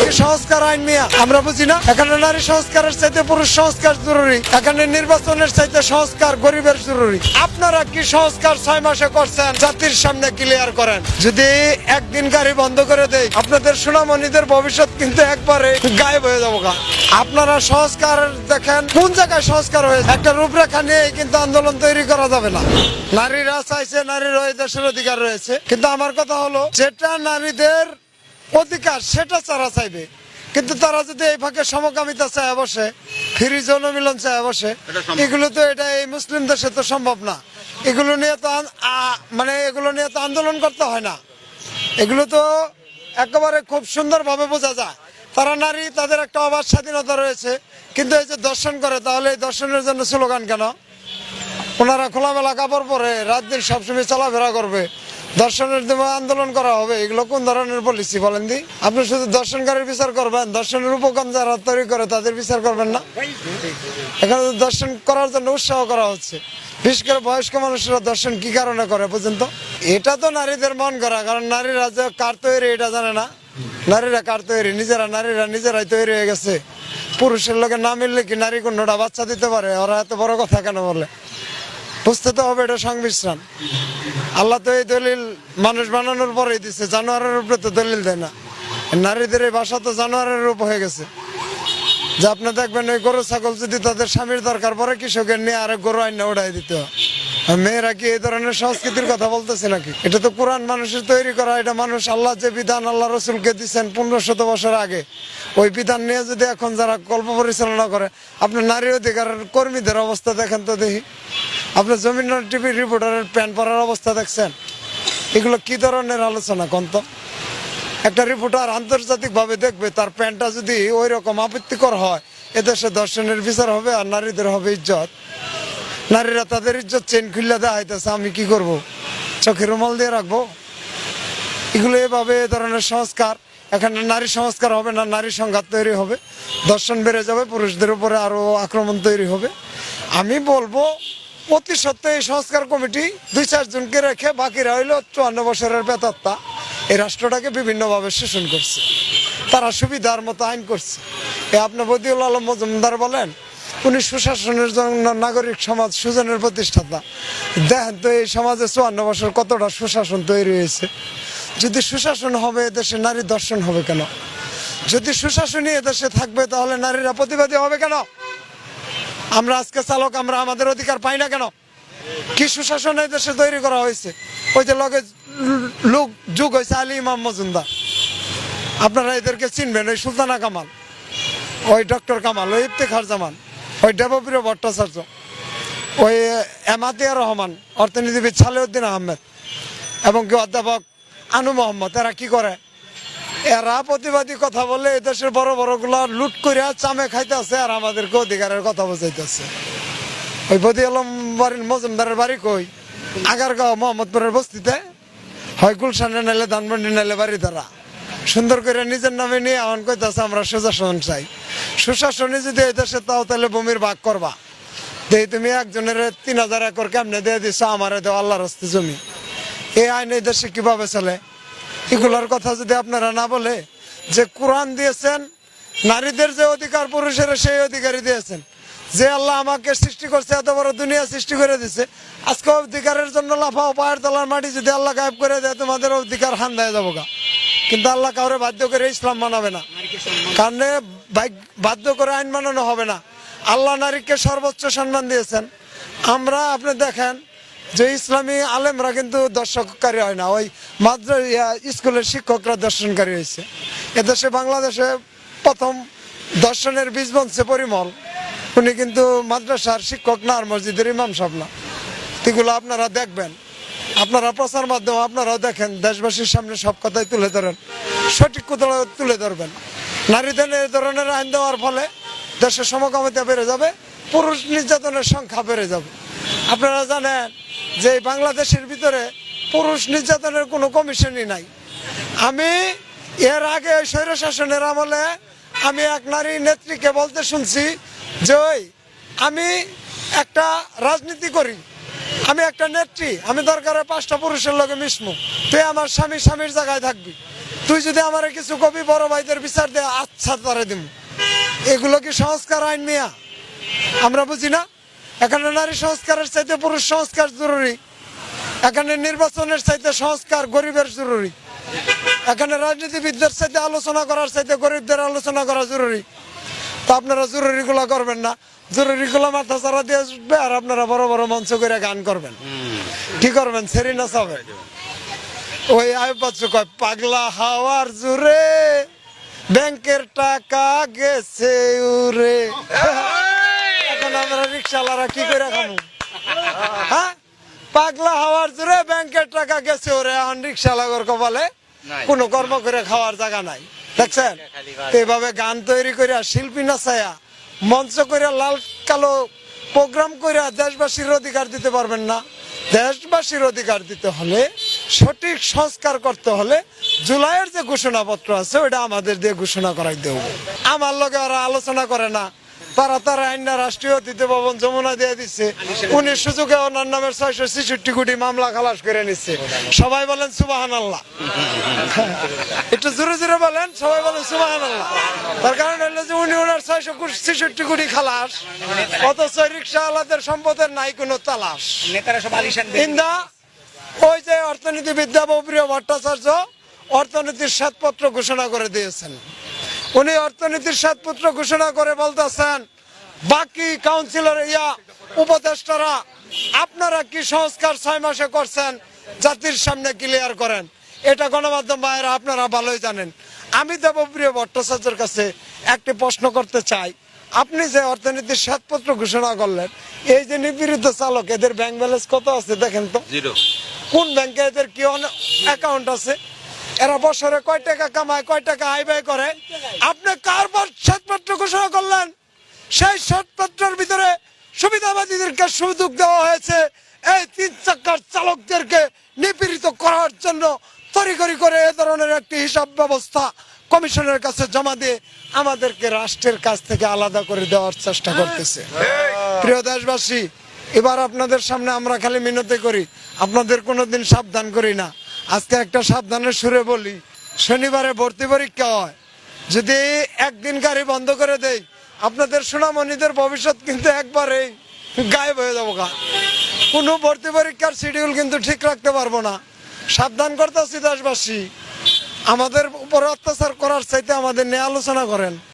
কি সংস্কার আইন মিয়া আমরা বুঝি না? এখানে নারী সংস্কারের চাইতে পুরুষ সংস্কার জরুরি, এখানে নির্বাচনের চাইতে সংস্কার গরিবের জরুরি। আপনারা কি সংস্কার 6 মাসে করছেন? জাতির সামনে ক্লিয়ার করেন। যদি একদিন গাড়ি বন্ধ করে দেয়, আপনাদের সোনামণিদের ভবিষ্যৎ কিন্তু একবারে গায়েব হয়ে যাবো। আপনারা সংস্কার দেখেন কোন জায়গায় সংস্কার হয়েছে, একটা রূপরেখা নিয়ে কিন্তু আন্দোলন তৈরি করা যাবে না। নারীরা চাইছে, নারীর ওই দেশের অধিকার রয়েছে, কিন্তু আমার কথা হলো যেটা নারীদের অধিকার সেটা তারা চাইবে, কিন্তু তারা যদি এই ফাঁকে সমকামিতা চায় বসে, ফ্রি যৌন মিলন চায় বসে, এগুলো তো এটা এই মুসলিম দেশে তো সম্ভব না। এগুলো নিয়ে তো এগুলো নিয়ে তো আন্দোলন করতে হয় না, এগুলো তো একেবারে খুব সুন্দরভাবে বোঝা যায়। তারা নারী, তাদের একটা অবাধ স্বাধীনতা রয়েছে, কিন্তু এই যে দর্শন করে, তাহলে এই দর্শনের জন্য স্লোগান কেন? ওনারা খোলামেলা কাপড় পরে রাত দিন সবসময় চলাফেরা করবে, দর্শনের জন্য আন্দোলন করা হবে, এগুলো কোন ধরনের পলিসি বলেন দি? আপনি শুধু দর্শনকারীর বিচার করবেন, দর্শনের উপকরণ যারা তৈরি করে তাদের বিচার করবেন না? এখানে দর্শন করার জন্য উৎসাহ করা হচ্ছে, বিশেষ করে বয়স্ক মানুষরা দর্শন কি কারণে করে বুঝেন তো? এটা তো নারীদের মন করা, কারণ নারীরা যে কার তৈরি এটা জানে না। নারীরা কার তৈরি? নারীরা নিজেরাই তৈরি হয়ে গেছে। পুরুষের লোকে না মিললে কি নারী কোনটা বাচ্চা দিতে পারে? ওরা এত বড় কথা কেন বলে? বুঝতে তো হবে এটা সংমিশ্রণ। আল্লাহ তো এই দলিল মানুষ বানানোর পরেই দিচ্ছে, জানোয়ারের উপরে তো দলিল দেয় না। নারীদের এই ভাষা তো জানোয়ারের রূপ হয়ে গেছে, যে আপনি দেখবেন ওই গরু ছাগল যদি তাদের স্বামীর দরকার পরে কৃষকের নিয়ে আরেক গরু আইনা উড়াই দিতে হয়। মেয়েরা কি এই ধরনের সংস্কৃতির কথা বলতেছে নাকি? এটা তো কোরআন মানুষের তৈরি করা, এটা মানুষ আল্লাহ যে বিধান আল্লাহ রসুলকে দিচ্ছেন 1500 বছর আগে, ওই বিধান নিয়ে যদি এখন যারা কল্প পরিচালনা করে, আপনার নারী অধিকার কর্মীদের অবস্থা দেখেন তো দেখি। আপনার জমিন টিভি রিপোর্টারের প্যান্ট পরার অবস্থা দেখছেন? এগুলো কি ধরনের আলোচনা কন্ত? একটা রিপোর্টার আন্তর্জাতিকভাবে দেখবে, তার প্যান্টটা যদি ওই রকম আপত্তিকর হয়, এদেশে দর্শনের বিচার হবে আর নারীদের হবে ইজ্জত। নারীরা তাদের ইজ্জত চেন খুললে দেওয়া হইতেছে, আমি কি করব? চোখের রুমাল দিয়ে রাখবো? এগুলো এভাবে এ ধরনের সংস্কার, এখানে নারী সংস্কার হবে না, নারী সংঘাত তৈরি হবে, দর্শন বেড়ে যাবে, পুরুষদের উপরে আরো আক্রমণ তৈরি হবে। আমি বলবো অতি সত্ত্বে এই সংস্কার কমিটি 2-4 জনকে রেখে, বাকিরা হইল 54 বছরের বেতত্তা, এই রাষ্ট্রটাকে বিভিন্নভাবে শোষণ করছে, তারা সুবিধার মতো আইন করছে। আপনি বদিউল আলম মজুমদার বলেন, উনি সুশাসনের জন্য নাগরিক সমাজ সুজনের প্রতিষ্ঠাতা। দেখেন তো এই সমাজে 54 বছর কতটা সুশাসন তৈরি হয়েছে। যদি সুশাসন হবে এদেশে, নারী দর্শন হবে কেন? যদি সুশাসনই এদেশে থাকবে, তাহলে নারীরা প্রতিবাদী হবে কেন? আমরা আজকে চালক, আমরা আমাদের অধিকার পাই না কেন? কি সুশাসন এই দেশে তৈরি করা হয়েছে? ওই যে লগে লোক যুগ হয়েছে আলী ইমাম মজুমদার, আপনারা এদেরকে চিনবেন, ওই সুলতানা কামাল, ওই ডক্টর কামাল, ওই ইফতেখার জামান, ওই দেবপ্রিয় ভট্টাচার্য, ওই এমাতিয়া রহমান, অর্থনীতিবিদ সালেউদ্দিন আহমেদ এবং কি অধ্যাপক আনু মোহাম্মদ। এরা কি করে? এরা প্রতিবাদী কথা বলে এদেশের বড় বড় গুলা লুট করে চামে খাইতেছে, আর আমাদেরকে অধিকারের কথা বোঝাইতেছে। ওই বদি আলম বাড়ির মজুমদারের বাড়ি কই? আগারগাঁও মোহাম্মদপুরের বস্তিতে, হয় গুলশানে নাইলে ধানমন্ডি নাইলে বাড়ি তারা সুন্দর করে নিজের নামে নিয়ে এখন কইতাছে আমরা সুশাসন চাই। সুশাসনে যদি এই দেশে তাও তাহলে ভূমির ভাগ করবা, দেই তুমি একজনের 3000 একর কেমনে দিয়ে দিচ্ছ, আমারে দেও আল্লাহর হস্তে জমি। এই আইন এই দেশে কিভাবে চলে? এগুলোর কথা যদি আপনারা না বলে, যে কোরআন দিয়েছেন নারীদের যে অধিকার, পুরুষের সেই অধিকারই দিয়েছেন। যে আল্লাহ আমাকে সৃষ্টি করছে, এত বড় দুনিয়া সৃষ্টি করে দিছে, আজকে অধিকারের জন্য লাফাও, পায়ের তলার মাটি যদি আল্লাহ গায়েব করে দেয়, তোমাদের অধিকার হান দেয় যাবো গা। কিন্তু আল্লাহ কাউরে বাধ্য করে ইসলাম মানাবে না, কারণ বাধ্য করে আইন মানানো হবে না। আল্লাহ নারীকে সর্বোচ্চ সম্মান দিয়েছেন। আমরা আপনি দেখেন যে ইসলামী আলেমরা কিন্তু দর্শককারী হয় না, ওই স্কুলের শিক্ষকরা দর্শনকারী হয়েছে। এদেশে বাংলাদেশে প্রথম দর্শনের বীজ বনছে পরিমল, উনি কিন্তু মাদ্রাসার শিক্ষক না, আর মসজিদের ইমাম সাহেব না। এগুলো আপনারা দেখবেন, আপনারা প্রচার মাধ্যমে আপনারাও দেখেন, দেশবাসীর সামনে সব কথাই তুলে ধরেন, সঠিক কথা তুলে ধরবেন। নারীদের এই ধরনের আইন দেওয়ার ফলে দেশের সমকামিতা বেড়ে যাবে, পুরুষ নির্যাতনের সংখ্যা বেড়ে যাবে। আপনারা জানেন যে বাংলাদেশের ভিতরে পুরুষ নির্যাতনের কোনো কমিশনই নাই। আমি এর আগে স্বৈরশাসনের আমলে আমি এক নারী নেত্রীকে বলতে শুনছি যে ওই আমি একটা রাজনীতি করি, আমি একটা নেত্রী, আমি দরকারে 5টা পুরুষের লগে মিশমু, তুই আমার স্বামীর জায়গায় থাকবি। তুই যদি আমার কিছু কবি বড় ভাইদের বিচার দে, আচ্ছা তারে দিম। এগুলো কি সংস্কার আইন মিয়া? আমরা বুঝি না। এখানে নারী সংস্কারের চাইতে পুরুষ সংস্কার জরুরি। এখানে নির্বাচনের চাইতে সংস্কার গরিবের জরুরি। এখানে রাজনীতিবিদদের সাথে আলোচনা করার চাইতে গরিবদের আলোচনা করা জরুরি। তো আপনারা জরুরিগুলো করবেন না, জরুরিগুলো মাথা চারা দিয়ে আসবে, আর আপনারা বড় বড় মঞ্চ করে গান করবেন। কি করবেন? সেরি নাচাবেন। ওই আয়ুব বাচ্চু কয়, পাগলা হাওয়ার জোরে ব্যাংকের টাকা গেছে উরে। এখন আমরা রিক্সাওয়ালারা কি করে খাবো? হ্যাঁ, পাগলা হাওয়ার জোরে ব্যাংকের টাকা গেছে ওরে। এখন রিক্সাওয়ালার কপালে কোনো কর্ম করে খাওয়ার জায়গা নাই। দেখছেন? এভাবে গান তৈরি করে শিল্পী নাচায়া মঞ্চ করে লাল কালো প্রোগ্রাম করে দেশবাসীর অধিকার দিতে পারবেন না। দেশবাসীর অধিকার দিতে হলে, সঠিক সংস্কার করতে হলে জুলাইয়ের যে ঘোষণাপত্র আছে ওটা আমাদের দিয়ে ঘোষণা করাই দেব। আমার লগে ওরা আলোচনা করে না। তারা আইনা রাষ্ট্রীয় অতিথি ভবন যমুনা দিয়ে দিচ্ছে। উনি সুযোগে ওনার নামের 666 কোটি মামলা খালাস করে নিচ্ছে। সবাই বলেন সুবহানাল্লাহ। একটু জোরে জোরে বলেন, সবাই বলেন সুবহানাল্লাহ। তার কারণ হলো যে উনি ওনার 666 কোটি খালাস, অথচ রিক্সাওয়ালাদের সম্পদের নাই কোনো তালাশ। ইন্দা ওই যে অর্থনীতিবিদ্যা প্রিয় ভট্টাচার্য অর্থনীতির শ্বেতপত্র ঘোষণা করে দিয়েছেন। উনি অর্থনীতির শ্বেতপত্র ঘোষণা করে বলতেছেন, বাকি কাউন্সিলর উপদেষ্টারা আপনারা কি সংস্কার 6 মাসে করছেন জাতির সামনে ক্লিয়ার করেন। এটা গণমাধ্যম ভাইয়েরা আপনারা ভালোই জানেন। আমি দেবপ্রিয় ভট্টাচার্যের কাছে একটি প্রশ্ন করতে চাই, আপনি যে অর্থনীতির শ্বেতপত্র ঘোষণা করলেন, এই যে নিপীড়িত চালক, এদের ব্যাংক ব্যালেন্স কত আছে দেখেন তো। কোন ব্যাংকে এদের কি অ্যাকাউন্ট আছে, এরা বছরে কয় টাকা কামায়, কয় টাকা আয় ব্যয় করে। আপনি কারবার শ্বেতপত্র ঘোষণা করলেন, সেই শ্বেতপত্রের ভিতরে সুবিধাবাদীদেরকে সুযোগ দেওয়া হয়েছে এই 3 চাকার চালকদেরকে নিপীড়িত করার জন্য তড়িঘড়ি করে এ ধরনের একটি হিসাব ব্যবস্থা কমিশনের কাছে জমা দিয়ে আমাদেরকে রাষ্ট্রের কাছ থেকে আলাদা করে দেওয়ার চেষ্টা করতেছে। প্রিয় দেশবাসী, এবার আপনাদের সামনে আমরা খালি মিনতি করি, আপনাদের কোনোদিন সাবধান করি না। আজকে একটা সাবধানের সুরে বলি, শনিবারে ভর্তি পরীক্ষা হয়, যদি একদিন গাড়ি বন্ধ করে দেই আপনাদের সোনামণিদের ভবিষ্যৎ কিন্তু একবারেই গায়েব হয়ে যাবো। কোনো ভর্তি পরীক্ষার শিডিউল কিন্তু ঠিক রাখতে পারবো না। সাবধান করতেছি দেশবাসী, আমাদের উপর অত্যাচার করার চাইতে আমাদের নিয়ে আলোচনা করেন।